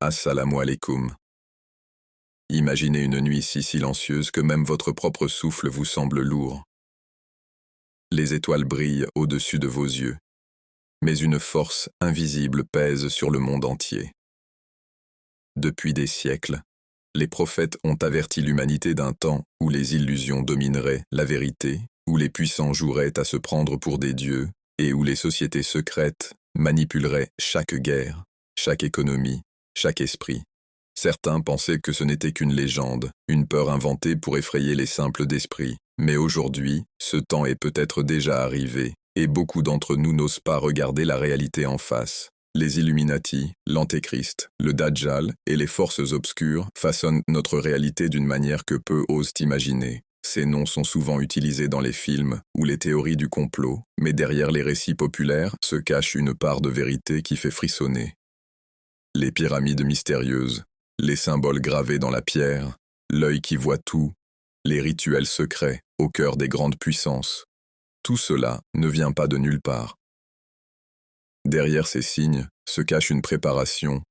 Assalamu alaikum. Imaginez une nuit si silencieuse que même votre propre souffle vous semble lourd. Les étoiles brillent au-dessus de vos yeux, mais une force invisible pèse sur le monde entier. Depuis des siècles, les prophètes ont averti l'humanité d'un temps où les illusions domineraient la vérité, où les puissants joueraient à se prendre pour des dieux, et où les sociétés secrètes manipuleraient chaque guerre, chaque économie, chaque esprit. Certains pensaient que ce n'était qu'une légende, une peur inventée pour effrayer les simples d'esprit. Mais aujourd'hui, ce temps est peut-être déjà arrivé, et beaucoup d'entre nous n'osent pas regarder la réalité en face. Les Illuminati, l'Antéchrist, le Dajjal et les forces obscures façonnent notre réalité d'une manière que peu osent imaginer. Ces noms sont souvent utilisés dans les films ou les théories du complot, mais derrière les récits populaires se cache une part de vérité qui fait frissonner. Les pyramides mystérieuses, les symboles gravés dans la pierre, l'œil qui voit tout, les rituels secrets au cœur des grandes puissances. Tout cela ne vient pas de nulle part. Derrière ces signes se cache une préparation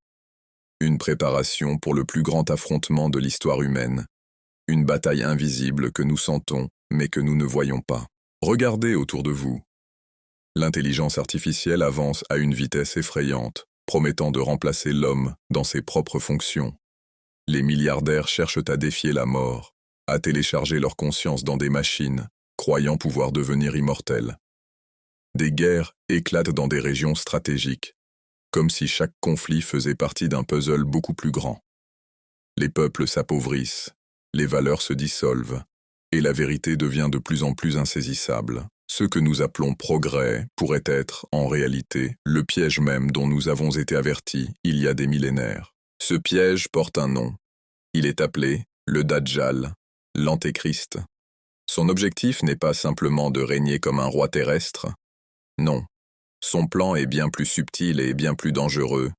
pour le plus grand affrontement de l'histoire humaine, une bataille invisible que nous sentons mais que nous ne voyons pas. Regardez autour de vous. L'intelligence artificielle avance à une vitesse effrayante, promettant de remplacer l'homme dans ses propres fonctions. Les milliardaires cherchent à défier la mort, à télécharger leur conscience dans des machines, croyant pouvoir devenir immortels. Des guerres éclatent dans des régions stratégiques, comme si chaque conflit faisait partie d'un puzzle beaucoup plus grand. Les peuples s'appauvrissent, les valeurs se dissolvent, et la vérité devient de plus en plus insaisissable. Ce que nous appelons progrès pourrait être, en réalité, le piège même dont nous avons été avertis il y a des millénaires. Ce piège porte un nom. Il est appelé le Dajjal, l'Antéchrist. Son objectif n'est pas simplement de régner comme un roi terrestre. Non. Son plan est bien plus subtil et bien plus dangereux.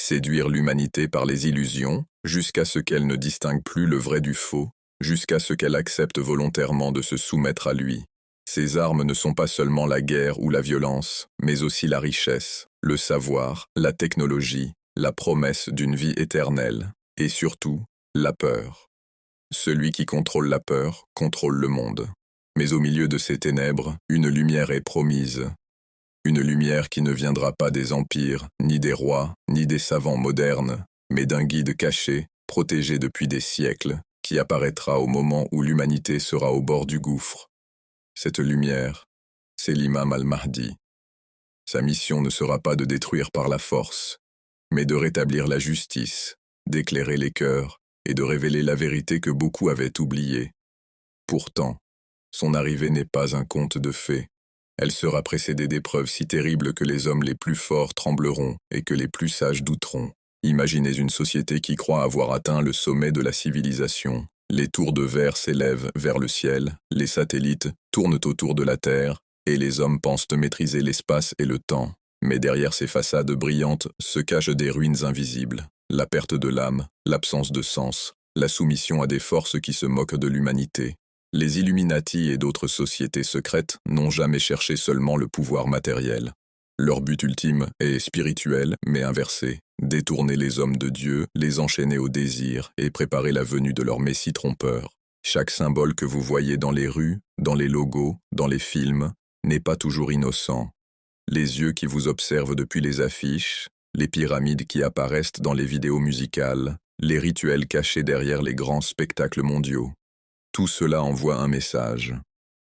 Séduire l'humanité par les illusions, jusqu'à ce qu'elle ne distingue plus le vrai du faux, jusqu'à ce qu'elle accepte volontairement de se soumettre à lui. Ses armes ne sont pas seulement la guerre ou la violence, mais aussi la richesse, le savoir, la technologie, la promesse d'une vie éternelle, et surtout, la peur. Celui qui contrôle la peur contrôle le monde. Mais au milieu de ces ténèbres, une lumière est promise. Une lumière qui ne viendra pas des empires, ni des rois, ni des savants modernes, mais d'un guide caché, protégé depuis des siècles, qui apparaîtra au moment où l'humanité sera au bord du gouffre. Cette lumière, c'est l'imam al-Mahdi. Sa mission ne sera pas de détruire par la force, mais de rétablir la justice, d'éclairer les cœurs et de révéler la vérité que beaucoup avaient oubliée. Pourtant, son arrivée n'est pas un conte de fées. Elle sera précédée d'épreuves si terribles que les hommes les plus forts trembleront et que les plus sages douteront. Imaginez une société qui croit avoir atteint le sommet de la civilisation. Les tours de verre s'élèvent vers le ciel, les satellites tournent autour de la Terre, et les hommes pensent maîtriser l'espace et le temps. Mais derrière ces façades brillantes se cachent des ruines invisibles. La perte de l'âme, l'absence de sens, la soumission à des forces qui se moquent de l'humanité. Les Illuminati et d'autres sociétés secrètes n'ont jamais cherché seulement le pouvoir matériel. Leur but ultime est spirituel, mais inversé. Détourner les hommes de Dieu, les enchaîner au désir et préparer la venue de leur messie trompeur. Chaque symbole que vous voyez dans les rues, dans les logos, dans les films, n'est pas toujours innocent. Les yeux qui vous observent depuis les affiches, les pyramides qui apparaissent dans les vidéos musicales, les rituels cachés derrière les grands spectacles mondiaux. Tout cela envoie un message.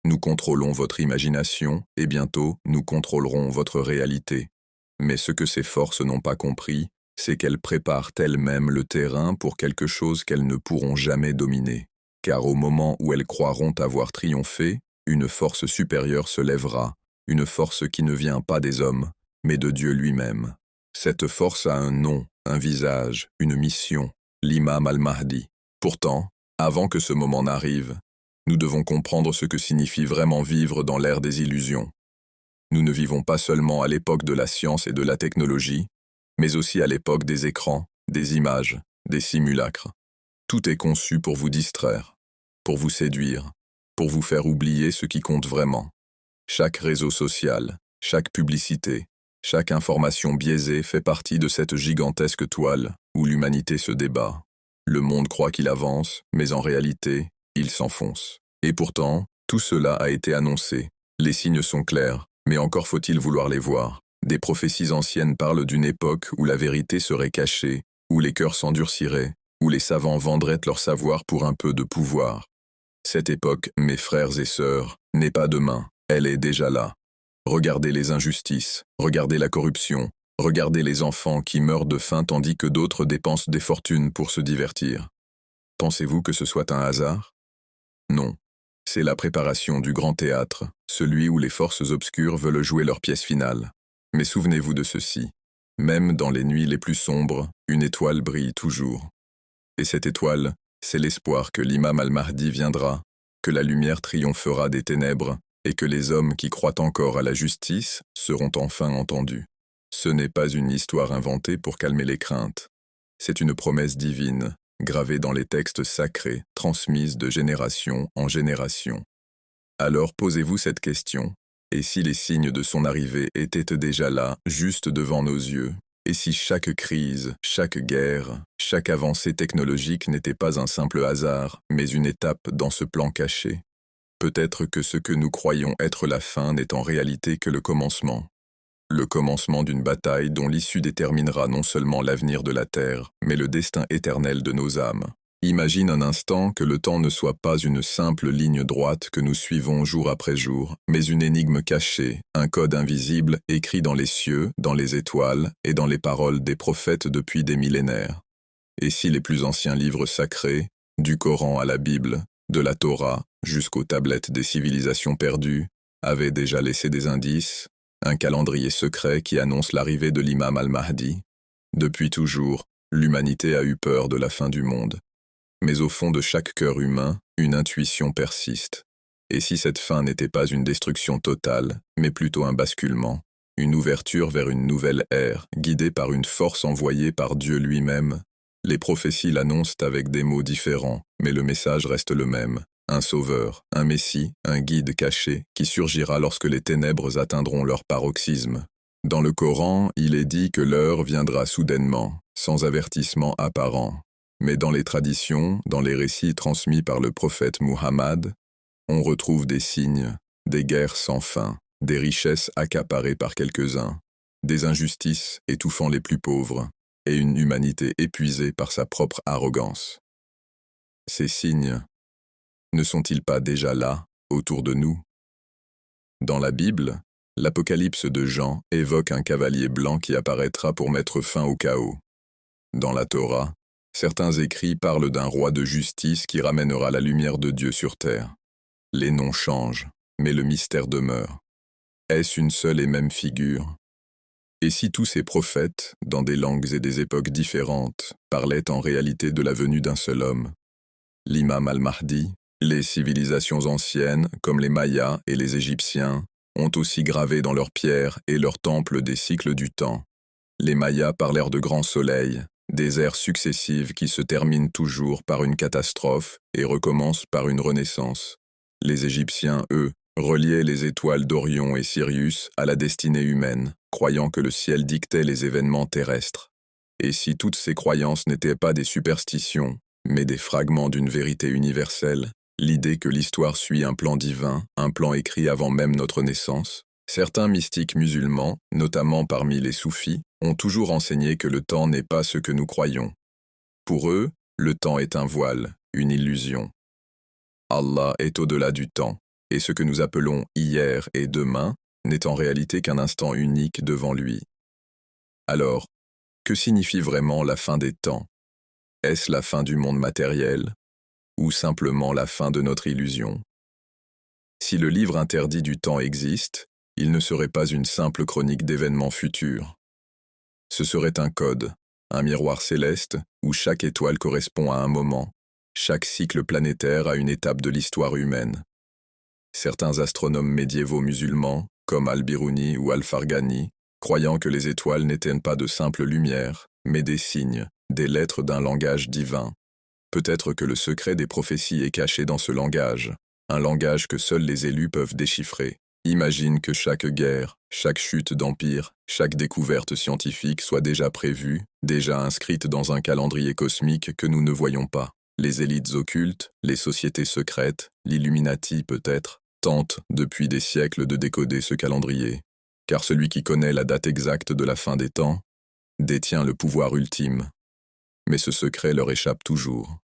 Nous contrôlons votre imagination et bientôt nous contrôlerons votre réalité. Mais ce que ces forces n'ont pas compris, c'est qu'elles préparent elles-mêmes le terrain pour quelque chose qu'elles ne pourront jamais dominer. Car au moment où elles croiront avoir triomphé, une force supérieure se lèvera, une force qui ne vient pas des hommes, mais de Dieu lui-même. Cette force a un nom, un visage, une mission, l'imam al-Mahdi. Pourtant, avant que ce moment n'arrive, nous devons comprendre ce que signifie vraiment vivre dans l'ère des illusions. Nous ne vivons pas seulement à l'époque de la science et de la technologie, mais aussi à l'époque des écrans, des images, des simulacres. Tout est conçu pour vous distraire, pour vous séduire, pour vous faire oublier ce qui compte vraiment. Chaque réseau social, chaque publicité, chaque information biaisée fait partie de cette gigantesque toile où l'humanité se débat. Le monde croit qu'il avance, mais en réalité, il s'enfonce. Et pourtant, tout cela a été annoncé. Les signes sont clairs, mais encore faut-il vouloir les voir. Des prophéties anciennes parlent d'une époque où la vérité serait cachée, où les cœurs s'endurciraient, où les savants vendraient leur savoir pour un peu de pouvoir. Cette époque, mes frères et sœurs, n'est pas demain, elle est déjà là. Regardez les injustices, regardez la corruption, regardez les enfants qui meurent de faim tandis que d'autres dépensent des fortunes pour se divertir. Pensez-vous que ce soit un hasard? Non. C'est la préparation du grand théâtre, celui où les forces obscures veulent jouer leur pièce finale. Mais souvenez-vous de ceci. Même dans les nuits les plus sombres, une étoile brille toujours. Et cette étoile, c'est l'espoir que l'imam al-Mahdi viendra, que la lumière triomphera des ténèbres et que les hommes qui croient encore à la justice seront enfin entendus. Ce n'est pas une histoire inventée pour calmer les craintes. C'est une promesse divine, gravée dans les textes sacrés, transmise de génération en génération. Alors posez-vous cette question, et si les signes de son arrivée étaient déjà là, juste devant nos yeux, et si chaque crise, chaque guerre, chaque avancée technologique n'était pas un simple hasard, mais une étape dans ce plan caché? Peut-être que ce que nous croyons être la fin n'est en réalité que le commencement. Le commencement d'une bataille dont l'issue déterminera non seulement l'avenir de la Terre, mais le destin éternel de nos âmes. Imagine un instant que le temps ne soit pas une simple ligne droite que nous suivons jour après jour, mais une énigme cachée, un code invisible écrit dans les cieux, dans les étoiles et dans les paroles des prophètes depuis des millénaires. Et si les plus anciens livres sacrés, du Coran à la Bible, de la Torah jusqu'aux tablettes des civilisations perdues, avaient déjà laissé des indices, un calendrier secret qui annonce l'arrivée de l'imam al-Mahdi? Depuis toujours, l'humanité a eu peur de la fin du monde. Mais au fond de chaque cœur humain, une intuition persiste. Et si cette fin n'était pas une destruction totale, mais plutôt un basculement, une ouverture vers une nouvelle ère, guidée par une force envoyée par Dieu lui-même? Les prophéties l'annoncent avec des mots différents, mais le message reste le même. Un sauveur, un messie, un guide caché, qui surgira lorsque les ténèbres atteindront leur paroxysme. Dans le Coran, il est dit que l'heure viendra soudainement, sans avertissement apparent. Mais dans les traditions, dans les récits transmis par le prophète Muhammad, on retrouve des signes, des guerres sans fin, des richesses accaparées par quelques-uns, des injustices étouffant les plus pauvres, et une humanité épuisée par sa propre arrogance. Ces signes ne sont-ils pas déjà là, autour de nous? Dans la Bible, l'Apocalypse de Jean évoque un cavalier blanc qui apparaîtra pour mettre fin au chaos. Dans la Torah, certains écrits parlent d'un roi de justice qui ramènera la lumière de Dieu sur terre. Les noms changent, mais le mystère demeure. Est-ce une seule et même figure? Et si tous ces prophètes, dans des langues et des époques différentes, parlaient en réalité de la venue d'un seul homme? L'imam al-Mahdi, les civilisations anciennes, comme les Mayas et les Égyptiens, ont aussi gravé dans leurs pierres et leurs temples des cycles du temps. Les Mayas parlèrent de grands soleils, des ères successives qui se terminent toujours par une catastrophe et recommencent par une renaissance. Les Égyptiens, eux, reliaient les étoiles d'Orion et Sirius à la destinée humaine, croyant que le ciel dictait les événements terrestres. Et si toutes ces croyances n'étaient pas des superstitions, mais des fragments d'une vérité universelle, l'idée que l'histoire suit un plan divin, un plan écrit avant même notre naissance? Certains mystiques musulmans, notamment parmi les soufis, ont toujours enseigné que le temps n'est pas ce que nous croyons. Pour eux, le temps est un voile, une illusion. Allah est au-delà du temps, et ce que nous appelons hier et demain n'est en réalité qu'un instant unique devant lui. Alors, que signifie vraiment la fin des temps? Est-ce la fin du monde matériel, ou simplement la fin de notre illusion? Si le livre interdit du temps existe, il ne serait pas une simple chronique d'événements futurs. Ce serait un code, un miroir céleste où chaque étoile correspond à un moment, chaque cycle planétaire à une étape de l'histoire humaine. Certains astronomes médiévaux musulmans, comme Al-Biruni ou Al-Farghani, croyant que les étoiles n'étaient pas de simples lumières, mais des signes, des lettres d'un langage divin. Peut-être que le secret des prophéties est caché dans ce langage, un langage que seuls les élus peuvent déchiffrer. Imagine que chaque guerre, chaque chute d'empire, chaque découverte scientifique soit déjà prévue, déjà inscrite dans un calendrier cosmique que nous ne voyons pas. Les élites occultes, les sociétés secrètes, l'Illuminati peut-être, tentent depuis des siècles de décoder ce calendrier, car celui qui connaît la date exacte de la fin des temps détient le pouvoir ultime. Mais ce secret leur échappe toujours.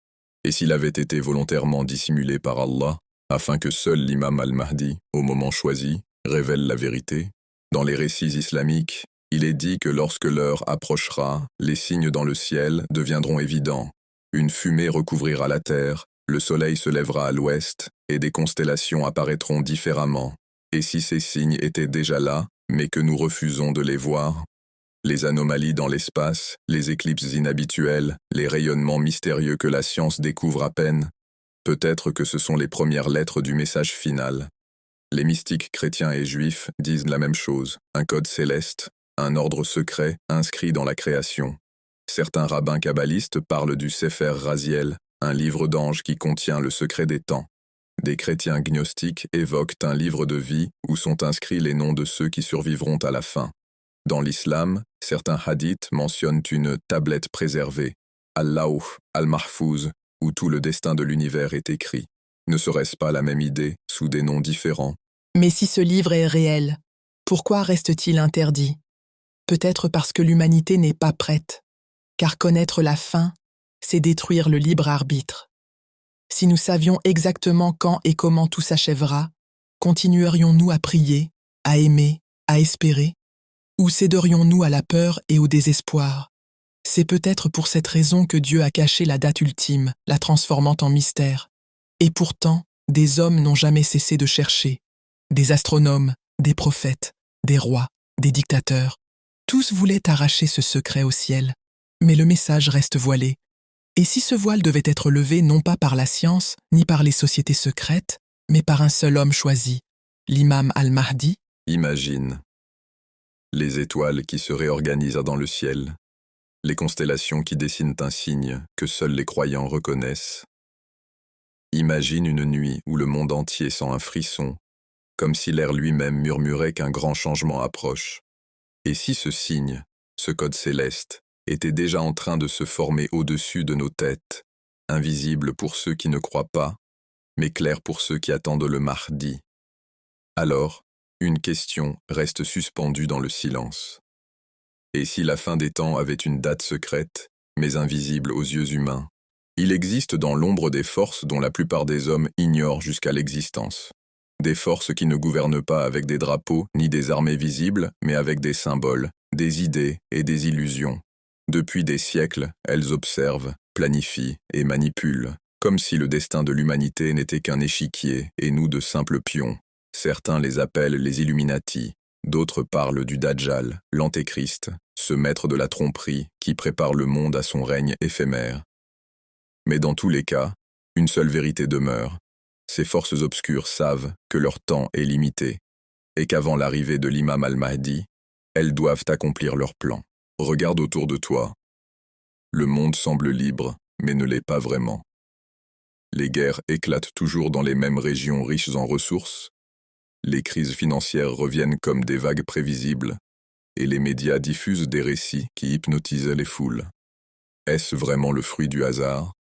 Et s'il avait été volontairement dissimulé par Allah, afin que seul l'imam al-Mahdi, au moment choisi, révèle la vérité, dans les récits islamiques, il est dit que lorsque l'heure approchera, les signes dans le ciel deviendront évidents. Une fumée recouvrira la terre, le soleil se lèvera à l'ouest, et des constellations apparaîtront différemment. Et si ces signes étaient déjà là, mais que nous refusons de les voir, les anomalies dans l'espace, les éclipses inhabituelles, les rayonnements mystérieux que la science découvre à peine, peut-être que ce sont les premières lettres du message final. Les mystiques chrétiens et juifs disent la même chose, un code céleste, un ordre secret inscrit dans la création. Certains rabbins kabbalistes parlent du Sefer Raziel, un livre d'anges qui contient le secret des temps. Des chrétiens gnostiques évoquent un livre de vie où sont inscrits les noms de ceux qui survivront à la fin. Dans l'islam, certains hadiths mentionnent une tablette préservée, Al-Lawh, Al-Mahfouz, où tout le destin de l'univers est écrit. Ne serait-ce pas la même idée, sous des noms différents? Mais si ce livre est réel, pourquoi reste-t-il interdit? Peut-être parce que l'humanité n'est pas prête, car connaître la fin, c'est détruire le libre arbitre. Si nous savions exactement quand et comment tout s'achèvera, continuerions-nous à prier, à aimer, à espérer? Ou céderions-nous à la peur et au désespoir? C'est peut-être pour cette raison que Dieu a caché la date ultime, la transformant en mystère. Et pourtant, des hommes n'ont jamais cessé de chercher. Des astronomes, des prophètes, des rois, des dictateurs. Tous voulaient arracher ce secret au ciel. Mais le message reste voilé. Et si ce voile devait être levé non pas par la science, ni par les sociétés secrètes, mais par un seul homme choisi, l'imam al-Mahdi? Imagine les étoiles qui se réorganisent dans le ciel, les constellations qui dessinent un signe que seuls les croyants reconnaissent. Imagine une nuit où le monde entier sent un frisson, comme si l'air lui-même murmurait qu'un grand changement approche. Et si ce signe, ce code céleste, était déjà en train de se former au-dessus de nos têtes, invisible pour ceux qui ne croient pas, mais clair pour ceux qui attendent le Mahdi. Alors, une question reste suspendue dans le silence. Et si la fin des temps avait une date secrète, mais invisible aux yeux humains? Il existe dans l'ombre des forces dont la plupart des hommes ignorent jusqu'à l'existence. Des forces qui ne gouvernent pas avec des drapeaux ni des armées visibles, mais avec des symboles, des idées et des illusions. Depuis des siècles, elles observent, planifient et manipulent, comme si le destin de l'humanité n'était qu'un échiquier et nous de simples pions. Certains les appellent les Illuminati, d'autres parlent du Dajjal, l'Antéchrist, ce maître de la tromperie qui prépare le monde à son règne éphémère. Mais dans tous les cas, une seule vérité demeure. Ces forces obscures savent que leur temps est limité et qu'avant l'arrivée de l'imam al-Mahdi, elles doivent accomplir leur plan. Regarde autour de toi. Le monde semble libre, mais ne l'est pas vraiment. Les guerres éclatent toujours dans les mêmes régions riches en ressources. Les crises financières reviennent comme des vagues prévisibles, et les médias diffusent des récits qui hypnotisent les foules. Est-ce vraiment le fruit du hasard?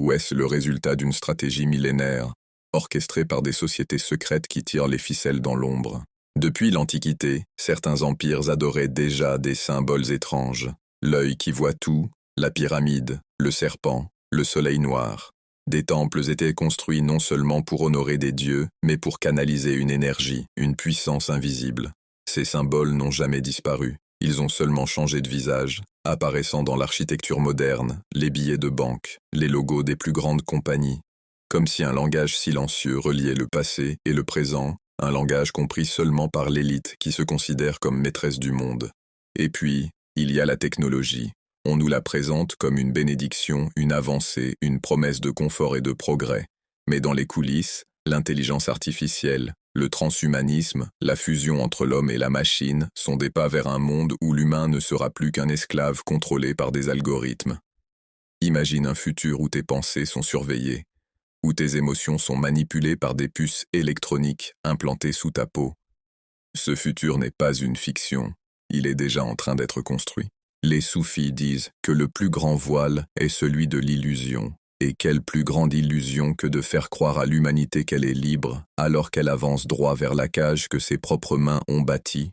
Ou est-ce le résultat d'une stratégie millénaire, orchestrée par des sociétés secrètes qui tirent les ficelles dans l'ombre? Depuis l'Antiquité, certains empires adoraient déjà des symboles étranges. L'œil qui voit tout, la pyramide, le serpent, le soleil noir. Des temples étaient construits non seulement pour honorer des dieux, mais pour canaliser une énergie, une puissance invisible. Ces symboles n'ont jamais disparu. Ils ont seulement changé de visage, apparaissant dans l'architecture moderne, les billets de banque, les logos des plus grandes compagnies. Comme si un langage silencieux reliait le passé et le présent, un langage compris seulement par l'élite qui se considère comme maîtresse du monde. Et puis, il y a la technologie. On nous la présente comme une bénédiction, une avancée, une promesse de confort et de progrès. Mais dans les coulisses, l'intelligence artificielle, le transhumanisme, la fusion entre l'homme et la machine sont des pas vers un monde où l'humain ne sera plus qu'un esclave contrôlé par des algorithmes. Imagine un futur où tes pensées sont surveillées, où tes émotions sont manipulées par des puces électroniques implantées sous ta peau. Ce futur n'est pas une fiction, il est déjà en train d'être construit. Les soufis disent que le plus grand voile est celui de l'illusion, et quelle plus grande illusion que de faire croire à l'humanité qu'elle est libre, alors qu'elle avance droit vers la cage que ses propres mains ont bâtie.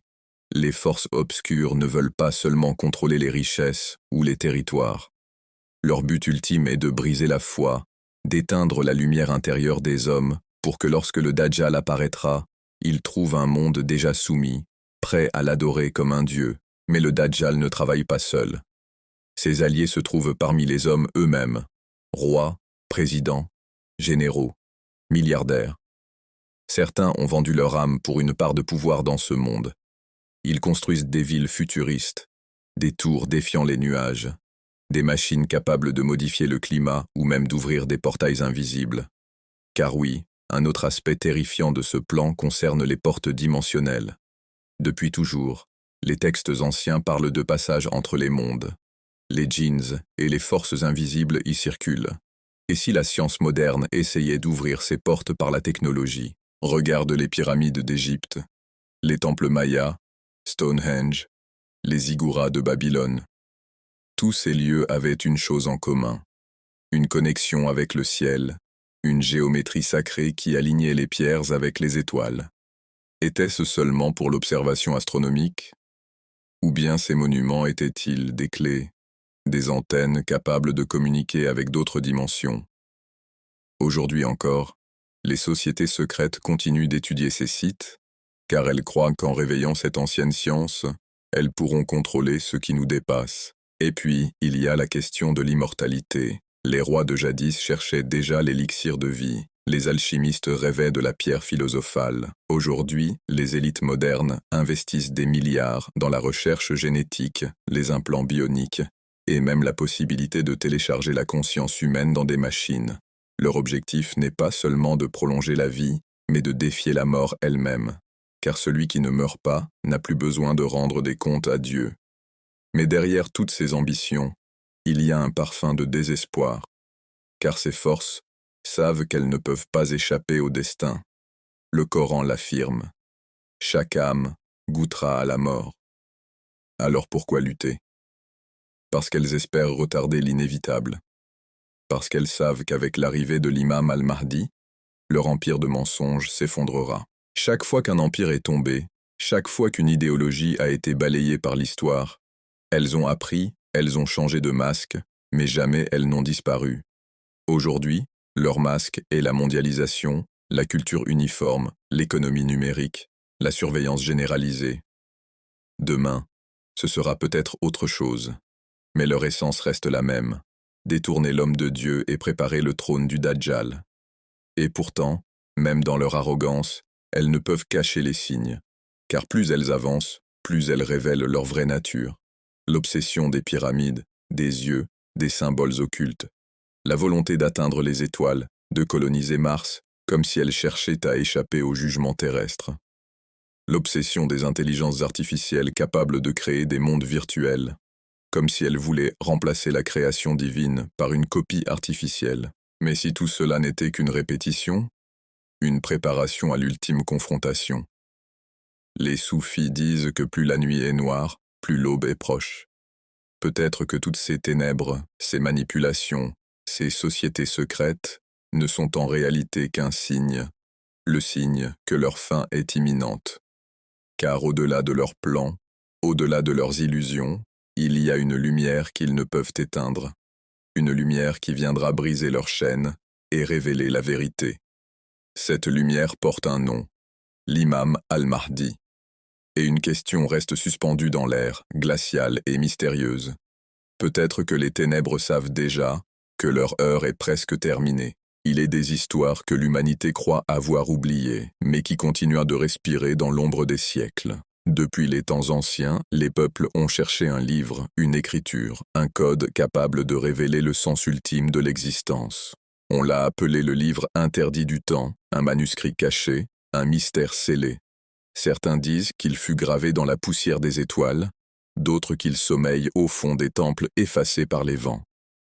Les forces obscures ne veulent pas seulement contrôler les richesses ou les territoires. Leur but ultime est de briser la foi, d'éteindre la lumière intérieure des hommes, pour que lorsque le Dajjal apparaîtra, ils trouvent un monde déjà soumis, prêt à l'adorer comme un dieu. Mais le Dajjal ne travaille pas seul. Ses alliés se trouvent parmi les hommes eux-mêmes, rois, présidents, généraux, milliardaires. Certains ont vendu leur âme pour une part de pouvoir dans ce monde. Ils construisent des villes futuristes, des tours défiant les nuages, des machines capables de modifier le climat ou même d'ouvrir des portails invisibles. Car oui, un autre aspect terrifiant de ce plan concerne les portes dimensionnelles. Depuis toujours, les textes anciens parlent de passage entre les mondes. Les djinns et les forces invisibles y circulent. Et si la science moderne essayait d'ouvrir ses portes par la technologie? Regarde les pyramides d'Égypte, les temples mayas, Stonehenge, les ziggourats de Babylone. Tous ces lieux avaient une chose en commun, une connexion avec le ciel, une géométrie sacrée qui alignait les pierres avec les étoiles. Était-ce seulement pour l'observation astronomique? Ou bien ces monuments étaient-ils des clés, des antennes capables de communiquer avec d'autres dimensions? Aujourd'hui encore, les sociétés secrètes continuent d'étudier ces sites, car elles croient qu'en réveillant cette ancienne science, elles pourront contrôler ce qui nous dépasse. Et puis, il y a la question de l'immortalité. Les rois de jadis cherchaient déjà l'élixir de vie. Les alchimistes rêvaient de la pierre philosophale. Aujourd'hui, les élites modernes investissent des milliards dans la recherche génétique, les implants bioniques, et même la possibilité de télécharger la conscience humaine dans des machines. Leur objectif n'est pas seulement de prolonger la vie, mais de défier la mort elle-même. Car celui qui ne meurt pas n'a plus besoin de rendre des comptes à Dieu. Mais derrière toutes ces ambitions, il y a un parfum de désespoir, car ces forces savent qu'elles ne peuvent pas échapper au destin. Le Coran l'affirme. Chaque âme goûtera à la mort. Alors pourquoi lutter? Parce qu'elles espèrent retarder l'inévitable. Parce qu'elles savent qu'avec l'arrivée de l'imam al-Mahdi, leur empire de mensonges s'effondrera. Chaque fois qu'un empire est tombé, chaque fois qu'une idéologie a été balayée par l'histoire, elles ont appris, elles ont changé de masque, mais jamais elles n'ont disparu. Aujourd'hui, leur masque est la mondialisation, la culture uniforme, l'économie numérique, la surveillance généralisée. Demain, ce sera peut-être autre chose, mais leur essence reste la même, détourner l'homme de Dieu et préparer le trône du Dajjal. Et pourtant, même dans leur arrogance, elles ne peuvent cacher les signes, car plus elles avancent, plus elles révèlent leur vraie nature. L'obsession des pyramides, des yeux, des symboles occultes. La volonté d'atteindre les étoiles, de coloniser Mars, comme si elles cherchaient à échapper au jugement terrestre. L'obsession des intelligences artificielles capables de créer des mondes virtuels, comme si elles voulaient remplacer la création divine par une copie artificielle. Mais si tout cela n'était qu'une répétition, une préparation à l'ultime confrontation. Les soufis disent que plus la nuit est noire, plus l'aube est proche. Peut-être que toutes ces ténèbres, ces manipulations, ces sociétés secrètes ne sont en réalité qu'un signe, le signe que leur fin est imminente. Car au-delà de leurs plans, au-delà de leurs illusions, il y a une lumière qu'ils ne peuvent éteindre, une lumière qui viendra briser leur chaîne et révéler la vérité. Cette lumière porte un nom, l'imam al-Mahdi. Et une question reste suspendue dans l'air, glaciale et mystérieuse. Peut-être que les ténèbres savent déjà que leur heure est presque terminée. Il est des histoires que l'humanité croit avoir oubliées, mais qui continuent de respirer dans l'ombre des siècles. Depuis les temps anciens, les peuples ont cherché un livre, une écriture, un code capable de révéler le sens ultime de l'existence. On l'a appelé le livre interdit du temps, un manuscrit caché, un mystère scellé. Certains disent qu'il fut gravé dans la poussière des étoiles, d'autres qu'il sommeille au fond des temples effacés par les vents.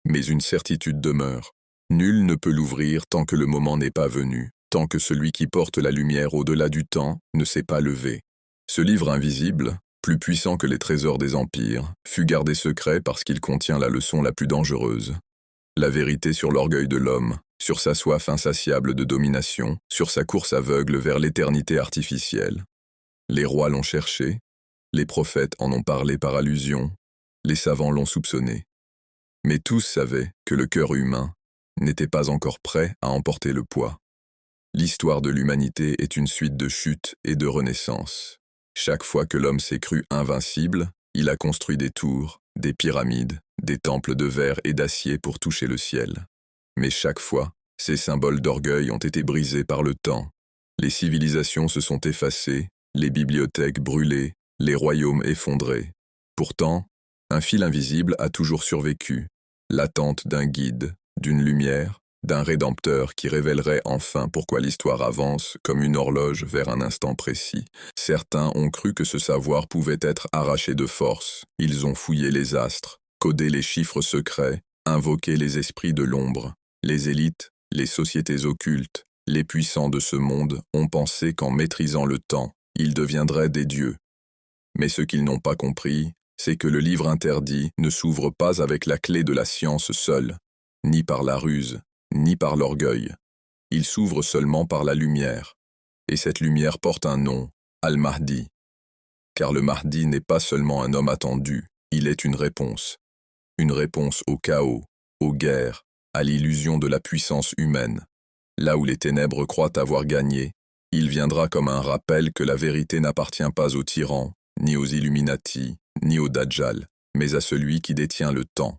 Mais une certitude demeure. Nul ne peut l'ouvrir tant que le moment n'est pas venu, tant que celui qui porte la lumière au-delà du temps ne s'est pas levé. Ce livre invisible, plus puissant que les trésors des empires, fut gardé secret parce qu'il contient la leçon la plus dangereuse. La vérité sur l'orgueil de l'homme, sur sa soif insatiable de domination, sur sa course aveugle vers l'éternité artificielle. Les rois l'ont cherché, les prophètes en ont parlé par allusion, les savants l'ont soupçonné. Mais tous savaient que le cœur humain n'était pas encore prêt à emporter le poids. L'histoire de l'humanité est une suite de chutes et de renaissances. Chaque fois que l'homme s'est cru invincible, il a construit des tours, des pyramides, des temples de verre et d'acier pour toucher le ciel. Mais chaque fois, ces symboles d'orgueil ont été brisés par le temps. Les civilisations se sont effacées, les bibliothèques brûlées, les royaumes effondrés. Pourtant, un fil invisible a toujours survécu, l'attente d'un guide, d'une lumière, d'un rédempteur qui révélerait enfin pourquoi l'histoire avance comme une horloge vers un instant précis. Certains ont cru que ce savoir pouvait être arraché de force. Ils ont fouillé les astres, codé les chiffres secrets, invoqué les esprits de l'ombre. Les élites, les sociétés occultes, les puissants de ce monde ont pensé qu'en maîtrisant le temps, ils deviendraient des dieux. Mais ce qu'ils n'ont pas compris, c'est que le livre interdit ne s'ouvre pas avec la clé de la science seule, ni par la ruse, ni par l'orgueil. Il s'ouvre seulement par la lumière. Et cette lumière porte un nom, Al-Mahdi. Car le Mahdi n'est pas seulement un homme attendu, il est une réponse. Une réponse au chaos, aux guerres, à l'illusion de la puissance humaine. Là où les ténèbres croient avoir gagné, il viendra comme un rappel que la vérité n'appartient pas aux tyrans, ni aux Illuminati, ni au Dajjal, mais à celui qui détient le temps.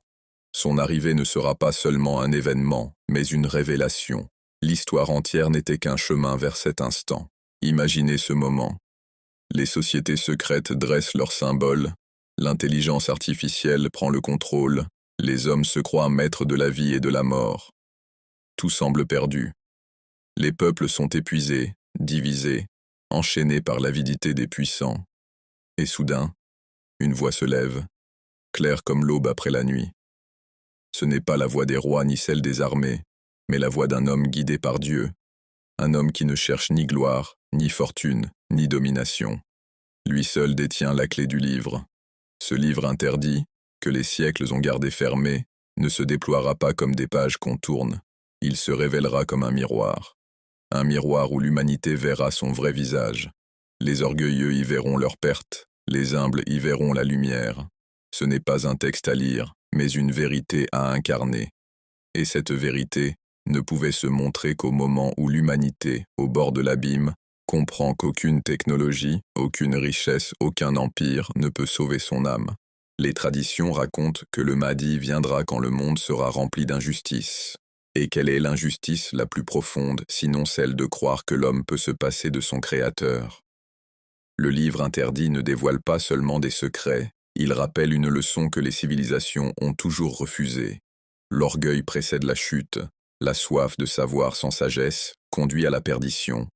Son arrivée ne sera pas seulement un événement, mais une révélation. L'histoire entière n'était qu'un chemin vers cet instant. Imaginez ce moment. Les sociétés secrètes dressent leurs symboles, l'intelligence artificielle prend le contrôle, les hommes se croient maîtres de la vie et de la mort. Tout semble perdu. Les peuples sont épuisés, divisés, enchaînés par l'avidité des puissants. Et soudain, une voix se lève, claire comme l'aube après la nuit. Ce n'est pas la voix des rois ni celle des armées, mais la voix d'un homme guidé par Dieu, un homme qui ne cherche ni gloire, ni fortune, ni domination. Lui seul détient la clé du livre. Ce livre interdit, que les siècles ont gardé fermé, ne se déploiera pas comme des pages qu'on tourne, il se révélera comme un miroir où l'humanité verra son vrai visage. Les orgueilleux y verront leur perte, les humbles y verront la lumière. Ce n'est pas un texte à lire, mais une vérité à incarner. Et cette vérité ne pouvait se montrer qu'au moment où l'humanité, au bord de l'abîme, comprend qu'aucune technologie, aucune richesse, aucun empire ne peut sauver son âme. Les traditions racontent que le Mahdi viendra quand le monde sera rempli d'injustice. Et quelle est l'injustice la plus profonde, sinon celle de croire que l'homme peut se passer de son Créateur? Le livre interdit ne dévoile pas seulement des secrets, il rappelle une leçon que les civilisations ont toujours refusée. L'orgueil précède la chute, la soif de savoir sans sagesse conduit à la perdition,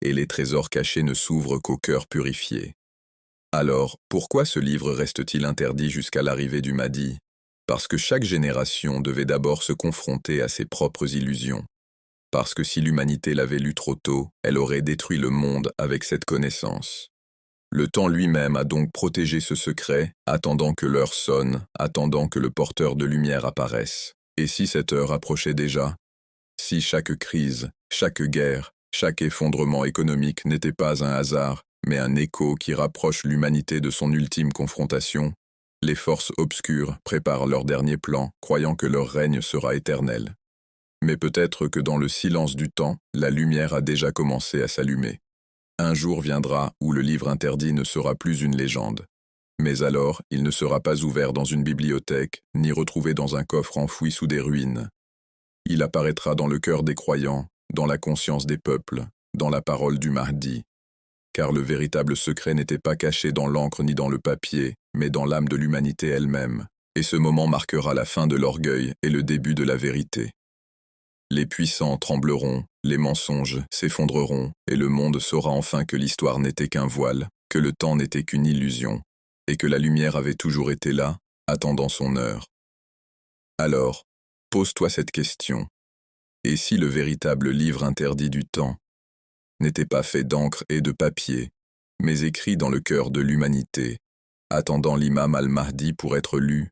et les trésors cachés ne s'ouvrent qu'au cœur purifié. Alors, pourquoi ce livre reste-t-il interdit jusqu'à l'arrivée du Mahdi? Parce que chaque génération devait d'abord se confronter à ses propres illusions. Parce que si l'humanité l'avait lu trop tôt, elle aurait détruit le monde avec cette connaissance. Le temps lui-même a donc protégé ce secret, attendant que l'heure sonne, attendant que le porteur de lumière apparaisse. Et si cette heure approchait déjà? Si chaque crise, chaque guerre, chaque effondrement économique n'était pas un hasard, mais un écho qui rapproche l'humanité de son ultime confrontation, les forces obscures préparent leur dernier plan, croyant que leur règne sera éternel. Mais peut-être que dans le silence du temps, la lumière a déjà commencé à s'allumer. Un jour viendra où le livre interdit ne sera plus une légende. Mais alors, il ne sera pas ouvert dans une bibliothèque, ni retrouvé dans un coffre enfoui sous des ruines. Il apparaîtra dans le cœur des croyants, dans la conscience des peuples, dans la parole du Mahdi. Car le véritable secret n'était pas caché dans l'encre ni dans le papier, mais dans l'âme de l'humanité elle-même. Et ce moment marquera la fin de l'orgueil et le début de la vérité. Les puissants trembleront, les mensonges s'effondreront, et le monde saura enfin que l'histoire n'était qu'un voile, que le temps n'était qu'une illusion, et que la lumière avait toujours été là, attendant son heure. Alors, pose-toi cette question. Et si le véritable livre interdit du temps n'était pas fait d'encre et de papier, mais écrits dans le cœur de l'humanité, attendant l'imam al-Mahdi pour être lus,